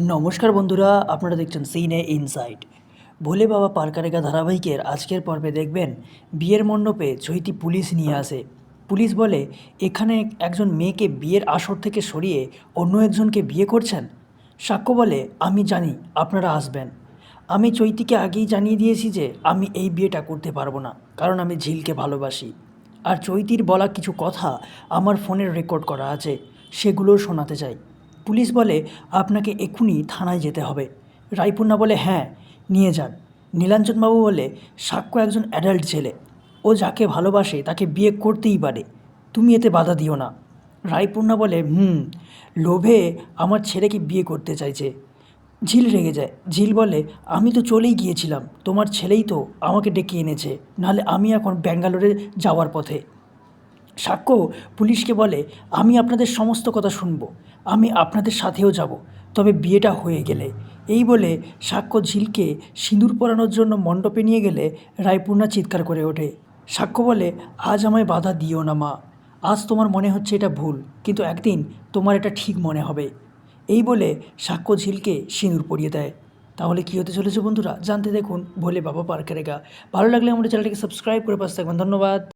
নমস্কার বন্ধুরা, আপনারা দেখছেন সিনে ইনসাইট। ভোলে বাবা পার করেগা ধারাবাহিকের আজকের পর্বে দেখবেন বিয়ের মণ্ডপে চৈতি পুলিশ নিয়ে আসে। পুলিশ বলে, এখানে একজন মেয়েকে বিয়ের আসর থেকে সরিয়ে অন্য একজনকে বিয়ে করছেন। সাক্ষ্য বলে, আমি জানি আপনারা আসবেন। আমি চৈতিকে আগেই জানিয়ে দিয়েছি যে আমি এই বিয়েটা করতে পারবো না, কারণ আমি ঝিলকে ভালোবাসি। আর চৈতির বলা কিছু কথা আমার ফোনের রেকর্ড করা আছে, সেগুলোও শোনাতে চাই। পুলিশ বলে, আপনাকে এক্ষুনি থানায় যেতে হবে। রায়পূর্ণা বলে, হ্যাঁ নিয়ে যান। নীলাঞ্জনবাবু বলে, সাক্ষ্য একজন অ্যাডাল্ট ছেলে, ও যাকে ভালোবাসে তাকে বিয়ে করতেই পারে, তুমি এতে বাধা দিও না। রায়পূর্ণা বলে, লোভে আমার ছেলেকে বিয়ে করতে চাইছে। ঝিল রেগে যায়। ঝিল বলে, আমি তো চলেই গিয়েছিলাম, তোমার ছেলেই তো আমাকে ডেকে এনেছে, নাহলে আমি এখন ব্যাঙ্গালোরে যাওয়ার পথে। সাক্ষ্য পুলিশকে বলে, আমি আপনাদের সমস্ত কথা শুনবো, আমি আপনাদের সাথেও যাব, তবে বিয়েটা হয়ে গেলে। এই বলে সাক্ষ্য ঝিলকে সিঁদুর পরানোর জন্য মণ্ডপে নিয়ে গেলে রায়পূর্ণা চিৎকার করে ওঠে। সাক্ষ্য বলে, আজ আমায় বাধা দিও না মা, আজ তোমার মনে হচ্ছে এটা ভুল, কিন্তু একদিন তোমার এটা ঠিক মনে হবে। এই বলে সাক্ষ্য ঝিলকে সিঁদুর পরিয়ে দেয়। তাহলে কী হতে চলেছে বন্ধুরা, জানতে দেখুন ভোলে বাবা পার করেগা। ভালো লাগলে আমাদের চ্যানেলটিকে সাবস্ক্রাইব করে পাশে থাকবেন। ধন্যবাদ।